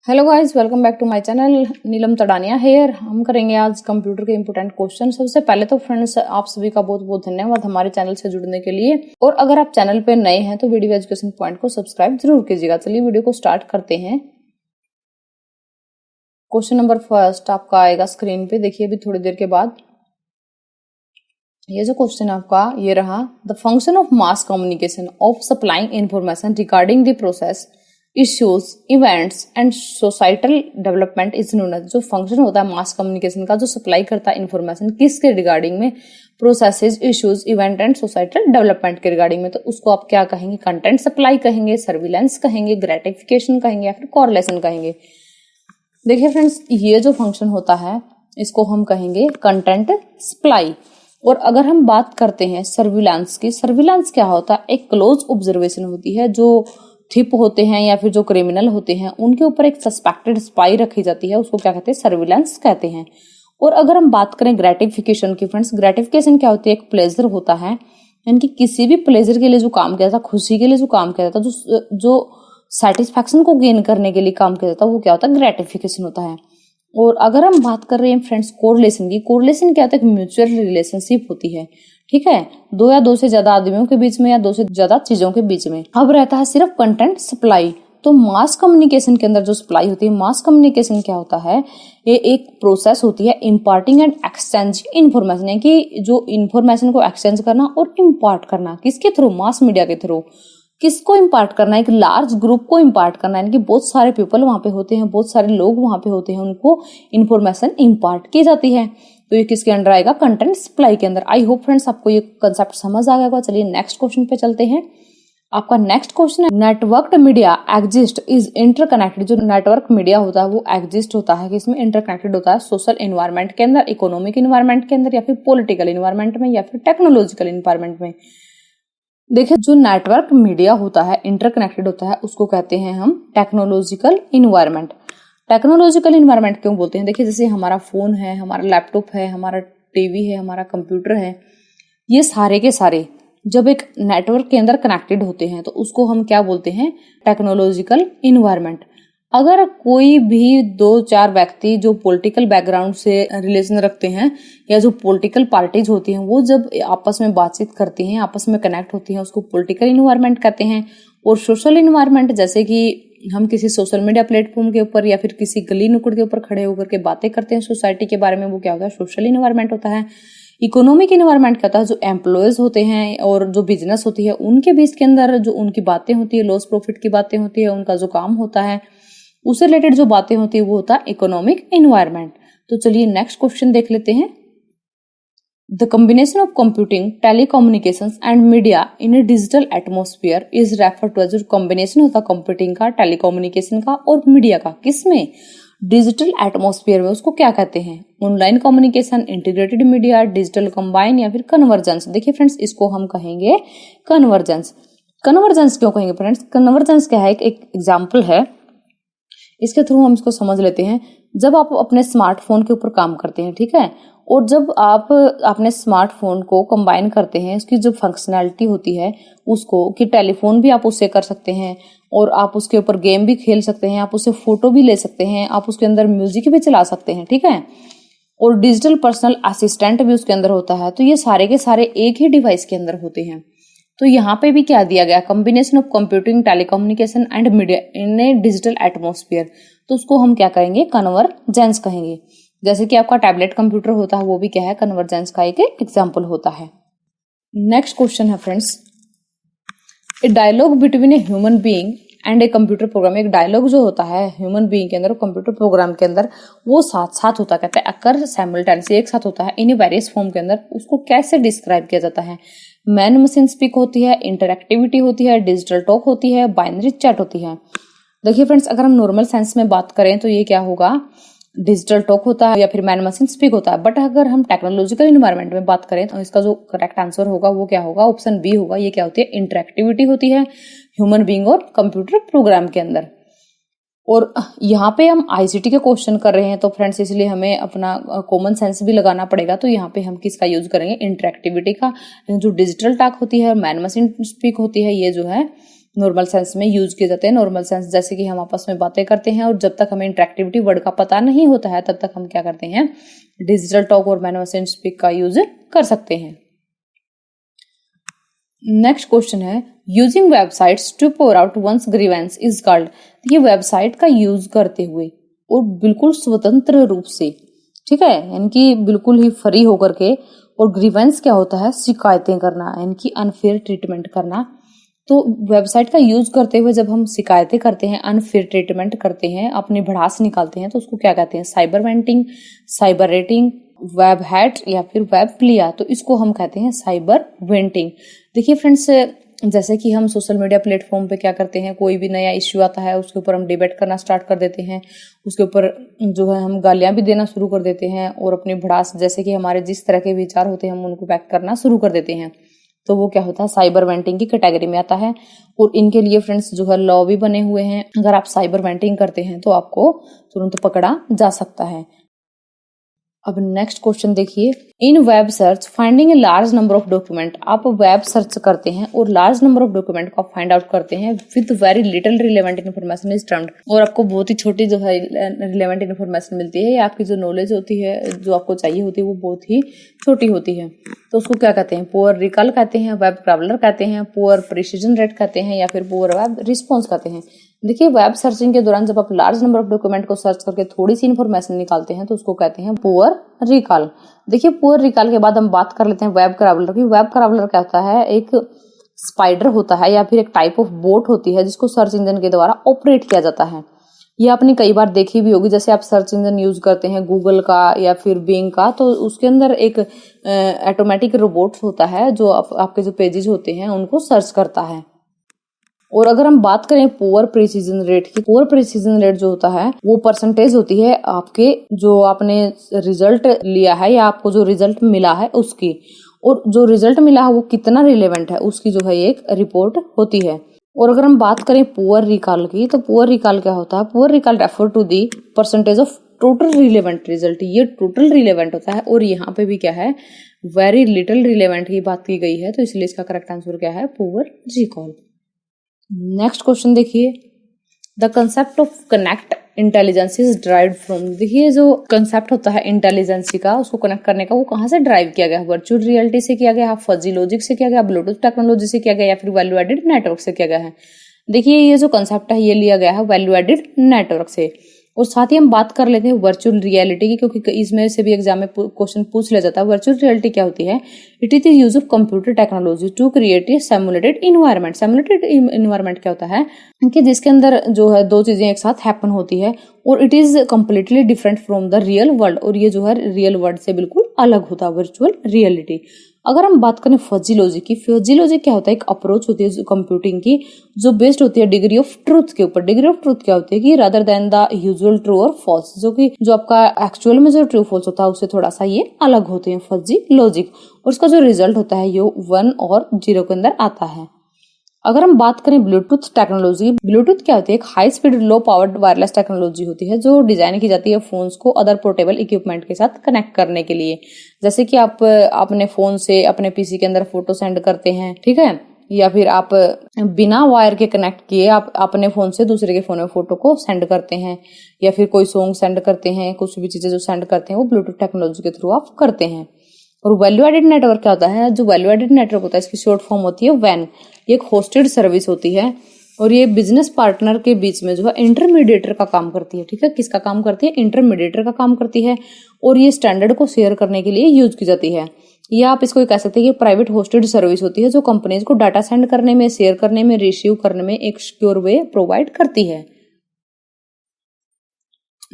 Hello guys, welcome back to my channel. Neelam Tadaniya here. हम करेंगे आज कंप्यूटर के इंपोर्टेंट क्वेश्चन। सबसे पहले तो फ्रेंड्स, आप सभी का बहुत बहुत धन्यवाद हमारे चैनल से जुड़ने के लिए। और अगर आप चैनल पे नए हैं तो वीडियो एजुकेशन पॉइंट को सब्सक्राइब जरूर कीजिएगा। चलिए वीडियो को स्टार्ट करते हैं। क्वेश्चन नंबर फर्स्ट आपका आएगा स्क्रीन पे, देखिए अभी थोड़ी देर के बाद। ये जो क्वेश्चन है आपका ये रहा, the function of mass communication of supplying information regarding the process, issues, events and societal development is known as. जो फंक्शन होता है मास कम्युनिकेशन का, जो सप्लाई करता है इंफॉर्मेशन किसके रिगार्डिंग में, processes, issues, event and societal development के रिगार्डिंग में, तो उसको आप क्या कहेंगे? कंटेंट सप्लाई कहेंगे, सर्विलेंस कहेंगे, ग्रेटिफिकेशन कहेंगे या फिर कॉरलेशन कहेंगे। देखिए फ्रेंड्स, ये जो फंक्शन होता है इसको हम कहेंगे कंटेंट सप्लाई। और अगर हम बात करते हैं सर्विलांस की, सर्विलांस क्या होता है? एक क्लोज ऑब्जर्वेशन होती है। जो थिप होते हैं या फिर जो क्रिमिनल होते हैं उनके ऊपर एक सस्पेक्टेड स्पाई रखी जाती है, उसको क्या कहते हैं? सर्विलांस कहते हैं। और अगर हम बात करें ग्रेटिफिकेशन की फ्रेंड्स, ग्रेटिफिकेशन क्या होती है? एक प्लेजर होता है, यानी कि किसी भी प्लेजर के लिए जो काम किया जाता, खुशी के लिए जो काम किया जाता, जो सेटिस्फैक्शन को गेन करने के लिए काम किया जाता है, वो क्या होता है? ग्रेटिफिकेशन होता है। और अगर हम बात कर रहे हैं फ्रेंड्स कोरिलेशन की, कोरिलेशन क्या होता है? एक म्यूचुअल रिलेशनशिप होती है, ठीक है, दो या दो से ज्यादा आदमियों के बीच में या दो से ज्यादा चीजों के बीच में। अब रहता है सिर्फ कंटेंट सप्लाई। तो मास कम्युनिकेशन के अंदर जो सप्लाई होती है, मास कम्युनिकेशन क्या होता है? ये एक प्रोसेस होती है इम्पार्टिंग एंड एक्सचेंजिंग इन्फॉर्मेशन, यानी कि जो इन्फॉर्मेशन को एक्सचेंज करना और इम्पार्ट करना, किसके थ्रू? मास मीडिया के थ्रू। किसको इम्पार्ट करना है? एक लार्ज ग्रुप को इम्पार्ट करना है, यानी कि बहुत सारे पीपल वहां पे होते हैं, बहुत सारे लोग वहां पे होते हैं, उनको इन्फॉर्मेशन इम्पार्ट की जाती है। तो ये किसके अंडर आएगा? कंटेंट सप्लाई के अंदर। आई होप फ्रेंड्स आपको ये कंसेप्ट समझ आ गया होगा। चलिए नेक्स्ट क्वेश्चन पे चलते हैं। आपका नेक्स्ट क्वेश्चन है, नेटवर्क्ड मीडिया एग्जिस्ट इज इंटरकनेक्टेड। जो नेटवर्क मीडिया होता है वो एग्जिस्ट होता है, कि इसमें इंटरकनेक्टेड होता है सोशल एनवायरनमेंट के अंदर, इकोनॉमिक एनवायरनमेंट के अंदर, या फिर पॉलिटिकल एनवायरनमेंट में, या फिर टेक्नोलॉजिकल एनवायरनमेंट में। देखिए, जो नेटवर्क मीडिया होता है, इंटरकनेक्टेड होता है, उसको कहते हैं हम टेक्नोलॉजिकल इन्वायरमेंट। टेक्नोलॉजिकल इन्वायरमेंट क्यों बोलते हैं? देखिए, जैसे हमारा फोन है, हमारा लैपटॉप है, हमारा टीवी है, हमारा कंप्यूटर है, ये सारे के सारे जब एक नेटवर्क के अंदर कनेक्टेड होते हैं तो उसको हम क्या बोलते हैं? Technological environment. अगर कोई भी दो चार व्यक्ति जो पॉलिटिकल बैकग्राउंड से रिलेशन रखते हैं, या जो पॉलिटिकल पार्टीज होती हैं, वो जब आपस में बातचीत करती हैं, आपस में कनेक्ट होती हैं, उसको पॉलिटिकल इन्वायरमेंट कहते हैं। और सोशल इन्वायरमेंट, जैसे कि हम किसी सोशल मीडिया प्लेटफॉर्म के ऊपर या फिर किसी गली नुक्कड़ के ऊपर खड़े होकर के बातें करते हैं सोसाइटी के बारे में, वो क्या होता है? सोशल इन्वायरमेंट होता है। इकोनॉमिक इन्वायरमेंट क्या होता है? जो एम्प्लॉयज होते हैं और जो बिजनेस होती है उनके बीच के अंदर जो उनकी बातें होती है, लॉस प्रॉफिट की बातें होती है, उनका जो काम होता है उससे रिलेटेड जो बातें होती है वो होता है इकोनॉमिक इन्वायरमेंट। तो चलिए नेक्स्ट क्वेश्चन देख लेते हैं। The combination of computing, telecommunications and media in a digital atmosphere is refer to as. जो कॉम्बिनेशन होता है कंप्यूटिंग का, टेलीकम्युनिकेशन का और मीडिया का, किसमें? डिजिटल एटमॉस्फेयर में, उसको क्या कहते हैं? Online communication, integrated media, digital combine या फिर कन्वर्जेंस। देखिए फ्रेंड्स, इसको हम कहेंगे कन्वर्जेंस। कन्वर्जेंस क्यों कहेंगे फ्रेंड्स? कन्वर्जेंस क्या है? एक एग्जाम्पल है, इसके थ्रू हम इसको समझ लेते हैं। जब आप अपने स्मार्टफोन के ऊपर काम करते हैं, ठीक है, और जब आप अपने स्मार्टफोन को कंबाइन करते हैं, उसकी जो फंक्शनैलिटी होती है उसको, कि टेलीफोन भी आप उससे कर सकते हैं, और आप उसके ऊपर गेम भी खेल सकते हैं, आप उससे फोटो भी ले सकते हैं, आप उसके अंदर म्यूजिक भी चला सकते हैं, ठीक है, और डिजिटल पर्सनल असिस्टेंट भी उसके अंदर होता है। तो ये सारे के सारे एक ही डिवाइस के अंदर होते हैं। तो यहाँ पे भी क्या दिया गया? Combination of computing, telecommunication and media in a digital atmosphere. तो उसको हम क्या कहेंगे? कन्वर्जेंस कहेंगे। जैसे कि आपका टैबलेट कंप्यूटर होता है, वो भी क्या है? कन्वर्जेंस का एक एग्जाम्पल होता है। नेक्स्ट क्वेश्चन है friends, a dialogue between a human being and a computer program. एक डायलॉग जो होता है ह्यूमन बीइंग के अंदर, कंप्यूटर प्रोग्राम के अंदर, वो साथ साथ होता, कहते हैं अकर साइमल्टेनियसली, एक साथ होता है इन वेरियस फॉर्म के अंदर। उसको कैसे डिस्क्राइब किया जाता है? मैन मशीन स्पीक होती है, इंटरएक्टिविटी होती है, डिजिटल टॉक होती है, बाइनरी चैट होती है। देखिए फ्रेंड्स, अगर हम नॉर्मल सेंस में बात करें तो ये क्या होगा? डिजिटल टॉक होता है या फिर मैन मशीन स्पीक होता है। बट अगर हम टेक्नोलॉजिकल इन्वायरमेंट में बात करें तो इसका जो करेक्ट आंसर होगा वो क्या होगा? ऑप्शन बी होगा। ये क्या होती है? इंटरएक्टिविटी होती है ह्यूमन बीइंग और कंप्यूटर प्रोग्राम के अंदर। और यहाँ पे हम आईसीटी के क्वेश्चन कर रहे हैं तो फ्रेंड्स, इसलिए हमें अपना कॉमन सेंस भी लगाना पड़ेगा। तो यहाँ पे हम किसका यूज करेंगे? इंटरएक्टिविटी का। जो डिजिटल टॉक होती है, मैन मशीन स्पीक होती है, ये जो है नॉर्मल सेंस में यूज किए जाते हैं। नॉर्मल सेंस जैसे कि हम आपस में बातें करते हैं और जब तक हमें इंटरेक्टिविटी वर्ड का पता नहीं होता है तब तक हम क्या करते हैं, डिजिटल टॉक और मैन मशीन स्पीक का यूज कर सकते हैं। नेक्स्ट क्वेश्चन है, using websites to pour out one's grievance is called. ये वेबसाइट का यूज करते हुए और बिल्कुल स्वतंत्र रूप से, ठीक है, यानी कि बिल्कुल ही फ्री होकर के, और ग्रीवेंस क्या होता है, शिकायतें करना, यानी कि अनफेयर ट्रीटमेंट करना। तो वेबसाइट का यूज करते हुए जब हम शिकायतें करते हैं, अनफेयर ट्रीटमेंट करते हैं, अपनी भड़ास निकालते हैं, तो उसको क्या कहते हैं, साइबर वेंटिंग, साइबर रेटिंग, वेब हैट या फिर वेब प्लिया। तो इसको हम कहते हैं साइबर वेंटिंग। देखिए फ्रेंड्स, जैसे कि हम सोशल मीडिया प्लेटफॉर्म पे क्या करते हैं, कोई भी नया इश्यू आता है उसके ऊपर हम डिबेट करना स्टार्ट कर देते हैं, उसके ऊपर जो है हम गालियां भी देना शुरू कर देते हैं और अपनी भड़ास, जैसे कि हमारे जिस तरह के विचार होते हैं हम उनको व्यक्त करना शुरू कर देते हैं। तो वो क्या होता है, साइबर वेंटिंग की कैटेगरी में आता है। और इनके लिए फ्रेंड्स जो है लॉ भी बने हुए हैं। अगर आप साइबर वेंटिंग करते हैं तो आपको तुरंत पकड़ा जा सकता है। अब नेक्स्ट क्वेश्चन देखिए, in web search finding a large number of document. आप वेब सर्च करते हैं और लार्ज नंबर ऑफ डॉक्यूमेंट को आप फाइंड आउट करते हैं with very little relevant information is termed. और आपको बहुत ही छोटी जो है रिलेवेंट इन्फॉर्मेशन मिलती है, या आपकी जो नॉलेज होती है जो आपको चाहिए होती है वो बहुत ही छोटी होती है। तो उसको क्या कहते हैं, पुअर रिकॉल कहते हैं, वेब क्रैवलर कहते हैं, पुअर प्रिसीजन रेट कहते हैं, या फिर पुअर वेब रिस्पॉन्स कहते हैं। देखिए, वेब सर्चिंग के दौरान जब आप लार्ज नंबर ऑफ डॉक्यूमेंट को सर्च करके थोड़ी सी इन्फॉर्मेशन निकालते हैं तो उसको कहते हैं पुअर रिकॉल। देखिए, पुअर रिकॉल के बाद हम बात कर लेते हैं वेब क्रैवलर की। वेब क्रैवलर क्या होता है, एक स्पाइडर होता है या फिर एक टाइप ऑफ बोट होती है जिसको सर्च इंजन के द्वारा ऑपरेट किया जाता है। ये आपने कई बार देखी भी होगी, जैसे आप सर्च इंजन यूज करते हैं गूगल का या फिर बिंग का, तो उसके अंदर एक ऑटोमेटिक रोबोट होता है जो आपके जो पेजेस होते हैं उनको सर्च करता है। और अगर हम बात करें पुअर प्रिसीजन रेट की, पुअर प्रिसीजन रेट जो होता है वो परसेंटेज होती है आपके जो आपने रिजल्ट लिया है या आपको जो रिजल्ट मिला है उसकी, और जो रिजल्ट मिला है वो कितना रिलेवेंट है उसकी जो है एक रिपोर्ट होती है। और अगर हम बात करें पुअर रिकॉल की, तो पुअर रिकॉल क्या होता है, poor recall refer to the percentage of total relevant result. ये टोटल रिलेवेंट होता है और यहाँ पे भी क्या है, वेरी लिटिल रिलेवेंट की बात की गई है, तो इसलिए इसका करेक्ट आंसर क्या है, पुअर रिकॉल। नेक्स्ट क्वेश्चन देखिए, the concept of connect intelligence is derived from. देखिए, जो कंसेप्ट होता है इंटेलिजेंसी का, उसको कनेक्ट करने का, वो कहाँ से ड्राइव किया गया, वर्चुअल रियलिटी से किया गया, फजी लॉजिक से किया गया, ब्लूटूथ टेक्नोलॉजी से किया गया, या फिर वैल्यू एडेड नेटवर्क से किया गया है। देखिए, ये जो कंसेप्ट है ये लिया गया है वैल्यू एडेड नेटवर्क से। और साथ ही हम बात कर लेते हैं वर्चुअल रियलिटी की, क्योंकि इसमें से भी एग्जाम में क्वेश्चन पूछ लिया जाता है। वर्चुअल रियलिटी क्या होती है, it is the use of computer technology to create a simulated environment. Simulated environment क्या होता है कि जिसके अंदर जो है दो चीजें एक साथ हैपन होती है और it is completely different from the real world, और ये जो है रियल वर्ल्ड से बिल्कुल अलग होता है वर्चुअल रियलिटी। अगर हम बात करें फजी लॉजिक की, फजी लॉजिक क्या होता है, एक अप्रोच होती है कंप्यूटिंग की जो बेस्ड होती है डिग्री ऑफ ट्रूथ के ऊपर। डिग्री ऑफ ट्रूथ क्या होती है कि rather than the usual true और फॉल्स, जो आपका एक्चुअल में जो ट्रू फॉल्स होता है उससे थोड़ा सा ये अलग होते हैं फजी लॉजिक, और उसका जो रिजल्ट होता है ये 1 और 0 के अंदर आता है। अगर हम बात करें ब्लूटूथ टेक्नोलॉजी, ब्लूटूथ क्या होती है, एक high speed low powered wireless technology होती है जो डिजाइन की जाती है फोन्स को अदर पोर्टेबल इक्विपमेंट के साथ कनेक्ट करने के लिए। जैसे कि आप अपने फोन से अपने पीसी के अंदर फोटो सेंड करते हैं, ठीक है, या फिर आप बिना वायर के कनेक्ट किए आप अपने फोन से दूसरे के फोन में फोटो को सेंड करते हैं, या फिर कोई सॉन्ग सेंड करते हैं, कुछ भी चीजें जो सेंड करते हैं वो ब्लूटूथ टेक्नोलॉजी के थ्रू आप करते हैं। और वैल्यू एडेड नेटवर्क क्या होता है, जो वैल्यू एडेड नेटवर्क होता है इसकी शॉर्ट फॉर्म होती है वैन। ये एक होस्टेड सर्विस होती है और ये बिजनेस पार्टनर के बीच में जो है इंटरमीडिएटर का काम करती है। ठीक है, किसका काम करती है, इंटरमीडिएटर का काम करती है, और ये स्टैंडर्ड को शेयर करने के लिए यूज की जाती है। या आप इसको कह सकते हैं कि प्राइवेट होस्टेड सर्विस होती है जो कंपनीज को डाटा सेंड करने में, शेयर करने में, रिसीव करने में एक सिक्योर वे प्रोवाइड करती है।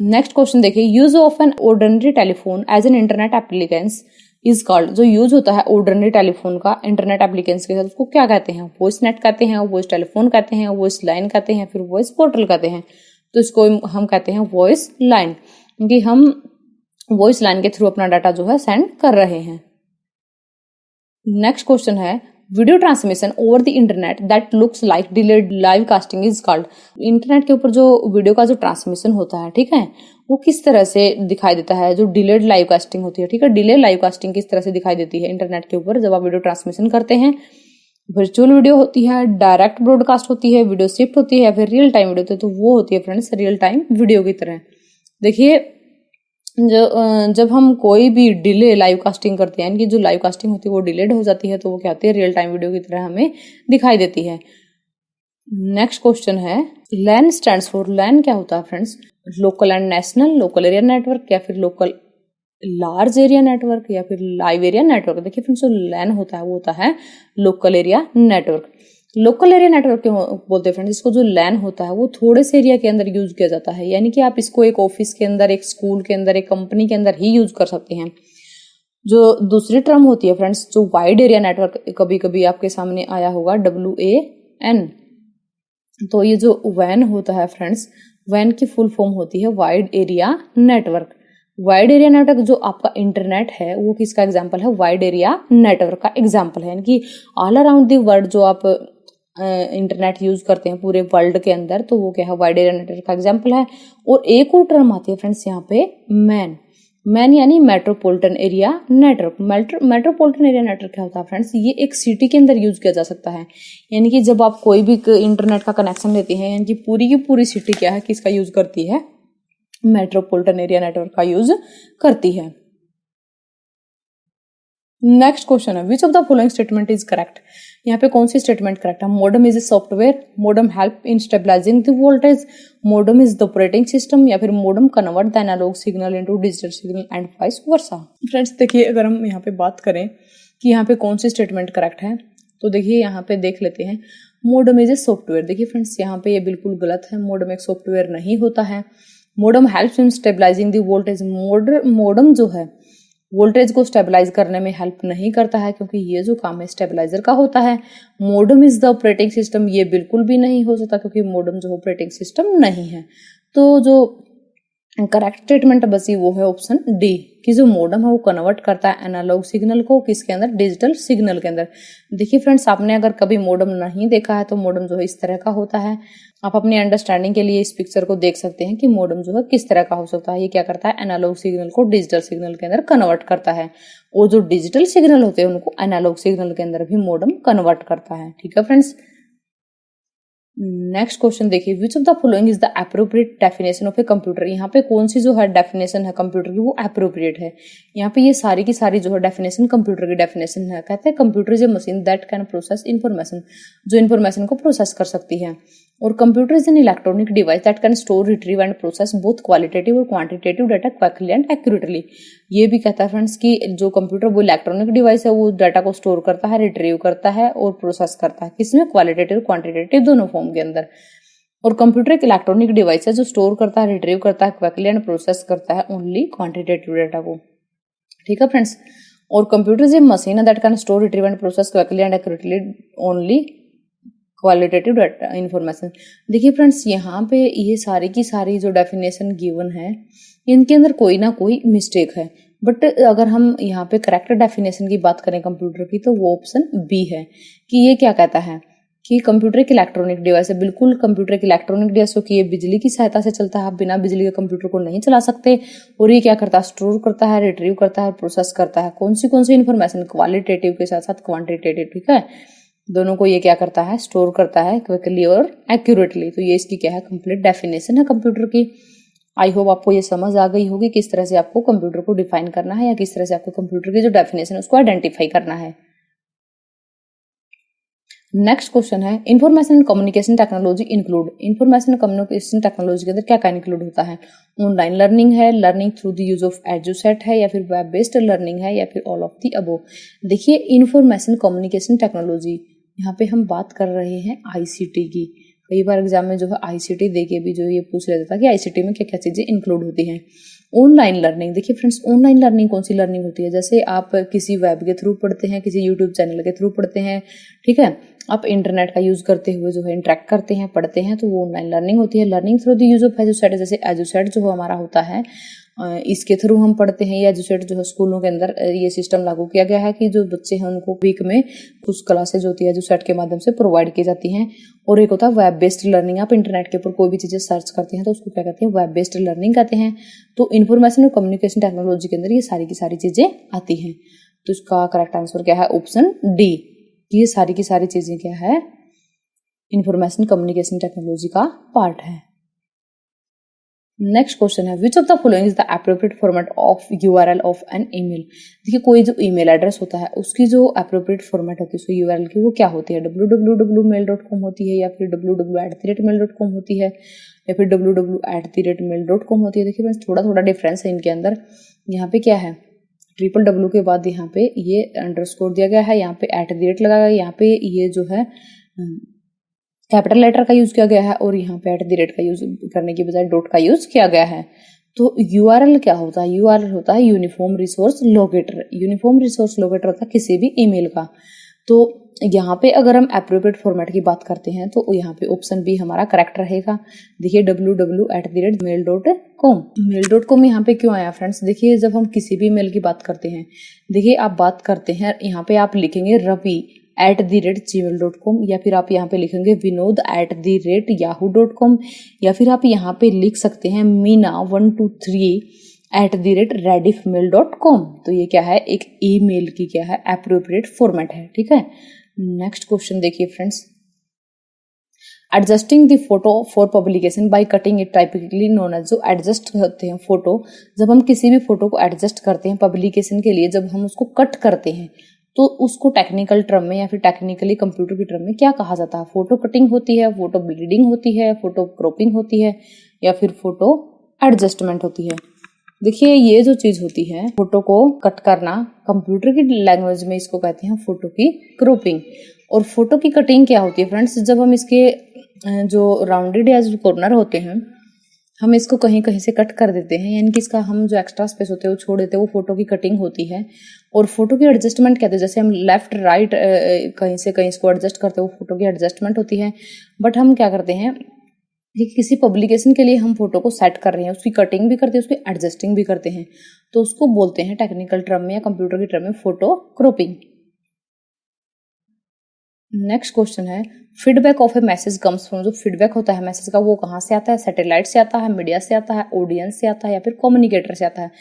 नेक्स्ट क्वेश्चन देखिए, use of an ordinary telephone as an internet appliance is called. जो यूज होता है ऑर्डिनरी टेलीफोन का इंटरनेट एप्लीकेंस के साथ उसको क्या कहते हैं, वॉइस नेट कहते हैं, वॉइस टेलीफोन कहते हैं, वॉइस लाइन कहते हैं, फिर वॉइस पोर्टल कहते हैं। तो इसको हम कहते हैं वॉइस लाइन, क्योंकि हम वॉइस लाइन के थ्रू अपना डाटा जो है सेंड कर रहे हैं। नेक्स्ट क्वेश्चन है, video transmission over the internet that looks like delayed live casting is called. Internet के ऊपर जो वीडियो का जो ट्रांसमिशन होता है, ठीक है, वो किस तरह से दिखाई देता है, जो डिलेड लाइव कास्टिंग होती है। ठीक है, डिले लाइव कास्टिंग किस तरह से दिखाई देती है इंटरनेट के ऊपर जब आप वीडियो ट्रांसमिशन करते हैं, वर्चुअल वीडियो होती है, डायरेक्ट ब्रॉडकास्ट होती है, वीडियो शिफ्ट होती है, या फिर रियल टाइम वीडियो होती है, तो वो होती है फ्रेंड्स रियल टाइम वीडियो की तरह। देखिए जब हम कोई भी डिले लाइव कास्टिंग करते हैं, यानी कि जो लाइव कास्टिंग होती है वो डिलेड हो जाती है, तो वो क्या होती है, रियल टाइम वीडियो की तरह हमें दिखाई देती है। नेक्स्ट क्वेश्चन है, लैन स्टैंड्स फॉर, लैन क्या होता है friends, local and national, local area network, या फिर लोकल लार्ज एरिया नेटवर्क, या फिर लाइव एरिया नेटवर्क। देखिए फ्रेंड्स, जो लैन होता है वो होता है local area network. Local area network क्यों बोलते हैं फ्रेंड्स, इसको जो लैन होता है वो थोड़े से एरिया के अंदर यूज किया जाता है, यानी कि आप इसको एक ऑफिस के अंदर, एक स्कूल के अंदर, एक कंपनी के अंदर ही यूज कर सकते हैं। जो दूसरी टर्म होती है फ्रेंड्स, जो वाइड एरिया नेटवर्क, कभी कभी आपके सामने आया होगा WAN, तो ये जो वैन होता है फ्रेंड्स, वैन की फुल फॉर्म होती है wide area network. Wide area network जो आपका इंटरनेट है वो किसका एग्जांपल है, वाइड एरिया नेटवर्क का एग्जांपल है, यानी कि ऑल अराउंड द वर्ल्ड जो आप इंटरनेट यूज करते हैं पूरे वर्ल्ड के अंदर, तो वो क्या है, वाइड एरिया नेटवर्क का एग्जांपल है। और एक और टर्म आती है फ्रेंड्स यहाँ पे मैन यानी metropolitan area network. Metropolitan area network क्या होता है फ्रेंड्स, ये एक सिटी के अंदर यूज किया जा सकता है, यानी कि जब आप कोई भी इंटरनेट का कनेक्शन लेते हैं, यानी कि पूरी की पूरी सिटी क्या है, किसका यूज करती है, मेट्रोपॉलिटन एरिया नेटवर्क का यूज करती है। नेक्स्ट क्वेश्चन है, which of the following statement is correct, यहाँ पे कौन सी स्टेटमेंट करेक्ट है। Modem is a software, modem help in stabilising the voltage, modem is the operating system, या फिर modem convert the analogue signal into digital signal and vice versa. Friends देखिए, अगर हम यहाँ पे बात करें कि यहाँ पे कौन सी स्टेटमेंट करेक्ट है, तो देखिए यहाँ पे देख लेते हैं, मॉडेम इज ए सॉफ्टवेयर। देखिए फ्रेंड्स, यहाँ पे ये बिल्कुल गलत है, मॉडेम एक सॉफ्टवेयर नहीं होता है। Modem helps in stabilising the voltage, modem जो है वोल्टेज को स्टेबलाइज करने में हेल्प नहीं करता है, क्योंकि ये जो काम है स्टेबलाइजर का होता है। Modem is the operating system, ये बिल्कुल भी नहीं हो सकता, क्योंकि मॉडेम जो ऑपरेटिंग सिस्टम नहीं है। तो जो करेक्ट स्टेटमेंट बची वो है ऑप्शन डी, कि जो मॉडेम है वो कन्वर्ट करता है एनालॉग सिग्नल को किसके अंदर, डिजिटल सिग्नल के अंदर। देखिए फ्रेंड्स, आपने अगर कभी मॉडेम नहीं देखा है तो मॉडेम जो है इस तरह का होता है। आप अपनी अंडरस्टैंडिंग के लिए इस पिक्चर को देख सकते हैं कि मॉडेम जो है किस तरह का हो सकता है। ये क्या करता है, एनालॉग सिग्नल को डिजिटल सिग्नल के अंदर कन्वर्ट करता है, और जो डिजिटल सिग्नल होते हैं उनको एनालॉग सिग्नल के अंदर भी मॉडेम कन्वर्ट करता है। ठीक है फ्रेंड्स, नेक्स्ट क्वेश्चन देखिए, विच of the following is the appropriate definition of a computer. यहाँ पे कौन सी जो है डेफिनेशन है कंप्यूटर की वो एप्रोप्रिएट है। यहाँ पे ये सारी की सारी जो है डेफिनेशन कंप्यूटर की डेफिनेशन है। कहते हैं computer is a machine that can process information, जो इन्फॉर्मेशन को प्रोसेस कर सकती है। और computer is an electronic device that can store, retrieve and process both qualitative और quantitative data quickly and accurately. ये भी कहता है फ्रेंड्स कि जो कंप्यूटर वो इलेक्ट्रॉनिक डिवाइस है, वो डाटा को स्टोर करता है, रिट्रीव करता है और प्रोसेस करता है, किसमें, क्वालिटेटिव क्वांटिटेटिव दोनों फॉर्म के अंदर। और कंप्यूटर एक इलेक्ट्रॉनिक डिवाइस है जो स्टोर करता है, रिट्रीव करता है, क्विकली एंड प्रोसेस करता है ओनली क्वांटिटेटिव डाटा को। ठीक है फ्रेंड्स, और computer is a machine that can store, retrieve and process quickly and accurately only qualitative data information. देखिए फ्रेंड्स, यहाँ पे ये सारी की सारी जो डेफिनेशन गिवन है, इनके अंदर कोई ना कोई मिस्टेक है, बट अगर हम यहाँ पे करेक्ट डेफिनेशन की बात करें कंप्यूटर की, तो वो ऑप्शन बी है, कि ये क्या कहता है कि कंप्यूटर एक इलेक्ट्रॉनिक डिवाइस है। बिल्कुल कंप्यूटर एक इलेक्ट्रॉनिक डिवाइस हो कि ये बिजली की सहायता से चलता है, आप बिना बिजली के कंप्यूटर को नहीं चला सकते। और ये क्या करता है, स्टोर करता है, रिट्रीव करता है, प्रोसेस करता है। कौन सी इन्फॉर्मेशन, क्वालिटेटिव के साथ साथ क्वांटिटेटिव। ठीक है, दोनों को ये क्या करता है, स्टोर करता है क्विकली और एक्यूरेटली। तो ये इसकी क्या है, कंप्लीट डेफिनेशन है कंप्यूटर की। आई होप आपको ये समझ आ गई होगी किस तरह से आपको कंप्यूटर को डिफाइन करना है, या किस तरह से आपको कंप्यूटर की जो डेफिनेशन है उसको आइडेंटिफाई करना है। नेक्स्ट क्वेश्चन है, information and communication technology include. Information communication technology के अंदर क्या क्या इंक्लूड होता है। ऑनलाइन लर्निंग है, learning through the use of Edusat है, या फिर वेब बेस्ड लर्निंग है, या फिर ऑल ऑफ द अबव। देखिए, इंफॉर्मेशन कम्युनिकेशन टेक्नोलॉजी, यहाँ पे हम बात कर रहे हैं आईसीटी की। कई बार एग्जाम में जो है आईसीटी देके भी जो ये पूछ लेता था कि आईसीटी में क्या क्या चीजें इंक्लूड होती हैं। ऑनलाइन लर्निंग, देखिए फ्रेंड्स, ऑनलाइन लर्निंग कौन सी लर्निंग होती है, जैसे आप किसी वेब के थ्रू पढ़ते हैं, किसी यूट्यूब चैनल के थ्रू पढ़ते हैं। ठीक है, आप इंटरनेट का यूज करते हुए जो है इंटरेक्ट करते हैं, पढ़ते हैं, तो वो ऑनलाइन लर्निंग होती है। Learning through the use of Edusat, जैसे एजुसेट जो हमारा होता है इसके थ्रू हम पढ़ते हैं। या एजुसेट जो है स्कूलों के अंदर ये सिस्टम लागू किया गया है कि जो बच्चे हैं उनको वीक में कुछ क्लासेज होती है एजुसेट के माध्यम से प्रोवाइड की जाती हैं। और एक होता है वेब बेस्ड लर्निंग, आप इंटरनेट के ऊपर कोई भी चीजें सर्च करते हैं तो उसको क्या कहते हैं, वेब बेस्ड लर्निंग कहते हैं। तो इन्फॉर्मेशन और कम्युनिकेशन टेक्नोलॉजी के अंदर ये सारी की सारी चीजें आती हैं। तो इसका करेक्ट आंसर क्या है, ऑप्शन डी, ये सारी की सारी चीजें क्या है, इंफॉर्मेशन कम्युनिकेशन टेक्नोलॉजी का पार्ट है। नेक्स्ट क्वेश्चन है, which of the following is the appropriate format of URL of an email. देखिए कोई जो ईमेल एड्रेस होता है उसकी जो एप्रोप्रिएट फॉर्मेट होती है उसकी यूआरएल की, वो क्या होती है, www.mail.com होती है, या फिर www@mail.com होती है, या फिर www@mail.com होती है। देखिए फ्रेंड्स थोड़ा थोड़ा डिफरेंस है इनके अंदर। यहाँ पे क्या है, www के बाद यहाँ पे ये अंडरस्कोर दिया गया है, यहाँ पे @ लगा गया है, यहाँ पे ये जो है कैपिटल लेटर का यूज किया गया है, और यहाँ पे @ का यूज करने की बजाय डॉट का यूज किया गया है। तो यूआरएल क्या होता है, यूआरएल होता है uniform resource locator. Uniform resource locator होता है किसी भी ईमेल का। तो यहाँ पे अगर हम एप्रोप्रिएट फॉर्मेट की बात करते हैं तो यहाँ पे ऑप्शन बी हमारा करेक्ट रहेगा। देखिए www@mail.com। mail.com यहाँ पे क्यों आया फ्रेंड्स, देखिए जब हम किसी भी मेल की बात करते हैं, देखिए आप बात करते हैं, यहाँ पे आप लिखेंगे रवि @gmail.com, या फिर आप यहाँ पे लिखेंगे विनोद @yahoo.com, या फिर आप यहाँ पे लिख सकते हैं मीना123 @rediffmail.com। तो ये क्या है, एक ईमेल की क्या है, एप्रोप्रिएट फॉर्मेट है। ठीक है, नेक्स्ट क्वेश्चन देखिए friends, adjusting the photo for publication by cutting it typically known as. जो एडजस्ट होते हैं फोटो, जब हम किसी भी फोटो को एडजस्ट करते हैं पब्लिकेशन के लिए, जब हम उसको कट करते हैं तो उसको टेक्निकल टर्म में या फिर टेक्निकली कंप्यूटर की टर्म में क्या कहा जाता है, फोटो कटिंग होती है, फोटो ब्लीडिंग होती है, फोटो क्रॉपिंग होती है, या फिर फोटो एडजस्टमेंट होती है। देखिए ये जो चीज होती है फोटो को कट करना, कंप्यूटर की लैंग्वेज में इसको कहते हैं फोटो की क्रॉपिंग। और फोटो की कटिंग क्या होती है फ्रेंड्स, जब हम इसके जो राउंडेड या जो कॉर्नर होते हैं हम इसको कहीं कहीं से कट कर देते हैं, यानी कि इसका हम जो एक्स्ट्रा स्पेस होते हैं वो छोड़ देते हैं, वो फोटो की कटिंग होती है। और फोटो की एडजस्टमेंट कहते हैं, जैसे हम लेफ्ट राइट कहीं से कहीं इसको एडजस्ट करते हैं, वो फोटो की एडजस्टमेंट होती है। बट हम क्या करते हैं कि किसी पब्लिकेशन के लिए हम फोटो को सेट कर रहे हैं, उसकी कटिंग भी करते हैं, उसकी एडजस्टिंग भी करते हैं, तो उसको बोलते हैं टेक्निकल टर्म में या कंप्यूटर की टर्म में फोटो क्रॉपिंग। नेक्स्ट क्वेश्चन है, feedback of A message comes from. जो फीडबैक होता है मैसेज का वो कहाँ से आता है, सैटेलाइट से आता है, मीडिया से आता है, ऑडियंस से आता है, या फिर कम्युनिकेटर से आता है।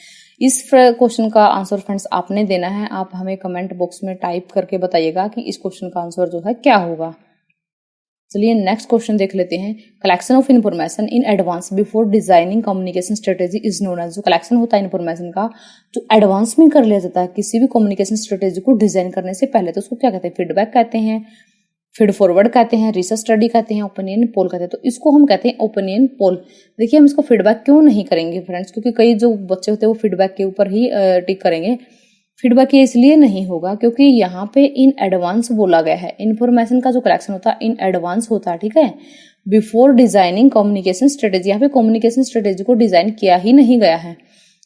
इस क्वेश्चन का आंसर फ्रेंड्स आपने देना है, आप हमें कमेंट बॉक्स में टाइप करके बताइएगा कि इस क्वेश्चन का आंसर जो है क्या होगा। चलिए नेक्स्ट क्वेश्चन देख लेते हैं, collection of information in advance before designing communication strategy is known as. जो कलेक्शन होता है इन्फॉर्मेशन का जो एडवांस में कर लिया जाता है किसी भी कम्युनिकेशन स्ट्रेटेजी को डिजाइन करने से पहले, तो उसको क्या कहते हैं, फीडबैक कहते हैं, फीड फॉरवर्ड कहते हैं, रिसर्च स्टडी कहते हैं, ओपिनियन पोल कहते हैं। तो इसको हम कहते हैं ओपिनियन पोल। देखिए हम इसको फीडबैक क्यों नहीं करेंगे फ्रेंड्स, क्योंकि कई जो बच्चे होते हैं वो फीडबैक के ऊपर ही टिक करेंगे। फीडबैक ये इसलिए नहीं होगा क्योंकि यहाँ पे इन एडवांस बोला गया है, इन्फॉर्मेशन का जो कलेक्शन होता है इन एडवांस होता है। ठीक है, बिफोर डिजाइनिंग कम्युनिकेशन स्ट्रेटेजी, यहाँ पे कम्युनिकेशन स्ट्रेटेजी को डिजाइन किया ही नहीं गया है।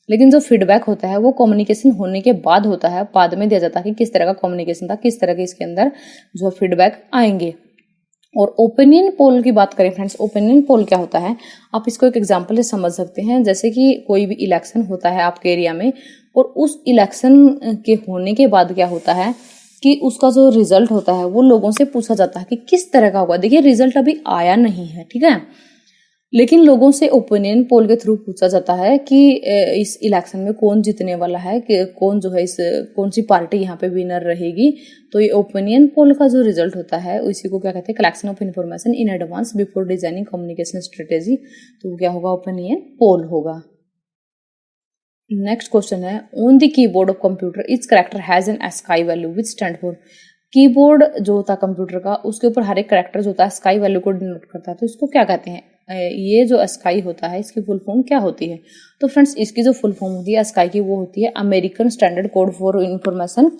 लेकिन जो फीडबैक होता है वो कम्युनिकेशन होने के बाद होता है, बाद में दिया जाता है कि किस तरह का कम्युनिकेशन था, किस तरह के इसके अंदर जो फीडबैक आएंगे। और ओपिनियन पोल की बात करें फ्रेंड्स, ओपिनियन पोल क्या होता है, आप इसको एक एग्जांपल से समझ सकते हैं। जैसे कि कोई भी इलेक्शन होता है आपके एरिया में, और उस इलेक्शन के होने के बाद क्या होता है कि उसका जो रिजल्ट होता है वो लोगों से पूछा जाता है कि किस तरह का होगा। देखिए रिजल्ट अभी आया नहीं है, ठीक है, लेकिन लोगों से ओपिनियन पोल के थ्रू पूछा जाता है कि इस इलेक्शन में कौन जीतने वाला है, कि कौन जो है इस कौन सी पार्टी यहाँ पे विनर रहेगी। तो ये ओपिनियन पोल का जो रिजल्ट होता है इसी को क्या कहते हैं, collection of information in advance before designing communication strategy. तो वो क्या होगा, ओपिनियन पोल होगा। नेक्स्ट क्वेश्चन है, on the keyboard of computer etch character has an ASCII value which stand for. Keyboard जो होता है कंप्यूटर का उसके ऊपर हर एक कैरेक्टर जो होता है ASCII वैल्यू को डिनोट करता है, तो इसको क्या कहते हैं। ये जो ASCII होता है इसकी फुल फॉर्म क्या होती है। तो फ्रेंड्स इसकी जो फुल फॉर्म होती है ASCII की वो होती है American standard code for information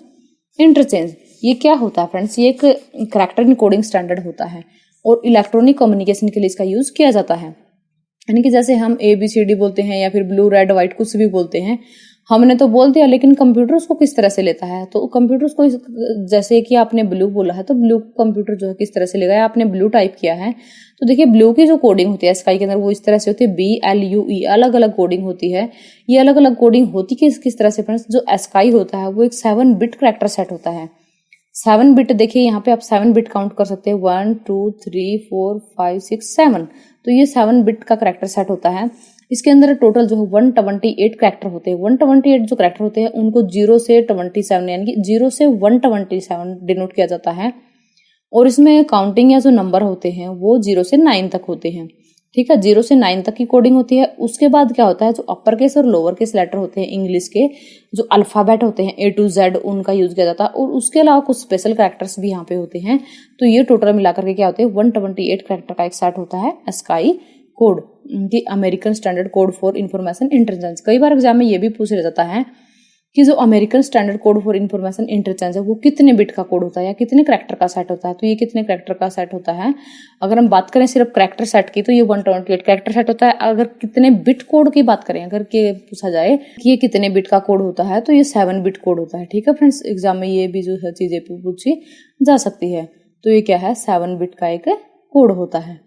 interchange. ये क्या होता है फ्रेंड्स, ये एक कैरेक्टर इनकोडिंग स्टैंडर्ड होता है और इलेक्ट्रॉनिक कम्युनिकेशन के लिए इसका यूज किया जाता है। यानी कि जैसे हम ABCD बोलते हैं या फिर ब्लू रेड व्हाइट कुछ भी बोलते हैं, हमने तो बोल दिया, लेकिन कंप्यूटर उसको किस तरह से लेता है। तो कंप्यूटर उसको जैसे कि आपने ब्लू बोला है तो ब्लू कंप्यूटर जो है किस तरह से लेगा, आपने ब्लू टाइप किया है तो देखिए ब्लू की जो कोडिंग होती है ASCII के अंदर वो इस तरह से होती है BLUE, अलग अलग कोडिंग होती है। ये अलग अलग कोडिंग होती किस तरह से फ्रेंड्स, जो ASCII होता है वो एक 7 बिट कैरेक्टर सेट होता है। 7 बिट देखिए यहाँ पे आप 7 बिट काउंट कर सकते हैं, 1 2 3 4 5 6 7। तो ये 7 बिट का कैरेक्टर सेट होता है। इसके अंदर टोटल जो है 128 कैरेक्टर होते हैं। 128 जो कैरेक्टर होते हैं उनको 0 से 27 यानी कि 0 से 127 डिनोट किया जाता है। और इसमें काउंटिंग या जो नंबर होते हैं वो 0 से 9 तक होते हैं। ठीक है, 0 से 9 तक की कोडिंग होती है। उसके बाद क्या होता है, जो अपर केस और लोअर केस लेटर होते हैं इंग्लिश के, जो अल्फाबेट होते हैं A to Z, उनका यूज किया जाता है। और उसके अलावा कुछ स्पेशल कैरेक्टर्स भी यहाँ पे होते हैं। तो ये टोटल मिलाकर के क्या होते हैं, 128 कैरेक्टर का एक सेट होता है स्काई कोड, की American standard code for information intelligence. कई बार एग्जाम में ये भी पूछ जाता है कि जो American standard code for information intelligence है वो कितने बिट का कोड होता है या कितने कैरेक्टर का सेट होता है। तो ये कितने कैरेक्टर का सेट होता है, अगर हम बात करें सिर्फ कैरेक्टर सेट की तो ये 128 कैरेक्टर सेट होता है। अगर कितने बिट कोड की बात करें, अगर के पूछा जाए कि ये कितने बिट का कोड होता है, तो ये 7 बिट कोड होता है। ठीक है फ्रेंड्स, एग्जाम में ये भी जो है चीजें पूछी जा सकती है। तो ये क्या है, 7 बिट का एक कोड होता है।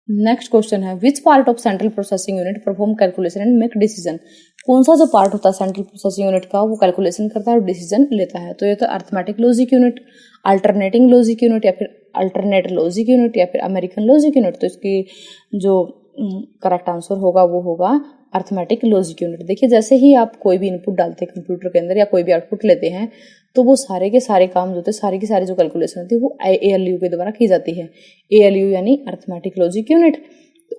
नेक्स्ट क्वेश्चन है, which part of central processing unit perform calculation and make decision. कौन सा जो पार्ट होता है सेंट्रल प्रोसेसिंग यूनिट का, वो कैलकुलेशन करता है और डिसीजन लेता है। तो ये तो arithmetic logic unit, alternating logic unit, या फिर अल्टरनेट लॉजिक यूनिट, या फिर अमेरिकन लॉजिक यूनिट। तो इसकी जो करेक्ट आंसर होगा वो होगा अर्थमेटिक लॉजिक यूनिट। देखिए, जैसे ही आप कोई भी इनपुट डालते हैं कंप्यूटर के अंदर या कोई भी आउटपुट लेते हैं, तो वो सारे के सारे काम जो होते हैं, सारी की सारी जो कैलकुलेशन होती है वो ALU के द्वारा की जाती है। ALU यानी arithmetic logic unit.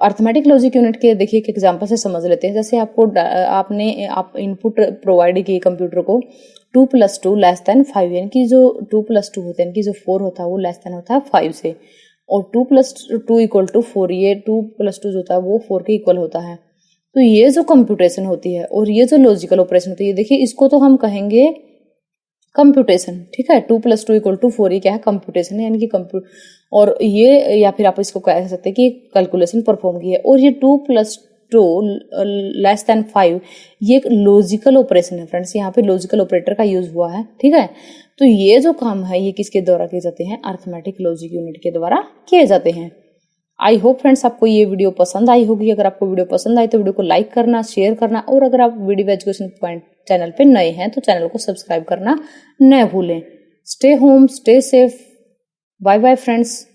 Arithmetic logic unit के देखिए एक एग्जांपल से समझ लेते हैं। जैसे आप इनपुट प्रोवाइड किए कंप्यूटर को 2 + 2 <5, यानी कि जो 2 + 2 होते हैं, यानी कि जो 4 होता है वो लेस देन होता है 5 से, और 2 + 2 = 4, ये 2 + 2 जो होता है वो 4 के इक्वल होता है। तो ये जो कंप्यूटेशन होती है और ये जो लॉजिकल ऑपरेशन होती है, देखिए इसको तो हम कहेंगे कंप्यूटेशन। ठीक है, 2 + 2 = 4, ये क्या है, कंप्यूटेशन है, यानी कि और ये, या फिर आप इसको कह सकते हैं कि कैलकुलेशन परफॉर्म की है। और ये 2 + 2 < 5, ये एक लॉजिकल ऑपरेशन है फ्रेंड्स, यहाँ पे लॉजिकल ऑपरेटर का यूज हुआ है। ठीक है, तो ये जो काम है ये किसके द्वारा किए जाते हैं, अर्थमेटिक लॉजिक यूनिट के द्वारा किए जाते हैं। आई होप फ्रेंड्स आपको ये वीडियो पसंद आई होगी। अगर आपको वीडियो पसंद आई तो वीडियो को लाइक करना, शेयर करना, और अगर आप वीडियो एजुकेशन पॉइंट चैनल पे नए हैं तो चैनल को सब्सक्राइब करना न भूलें। Stay home, stay safe, bye bye friends.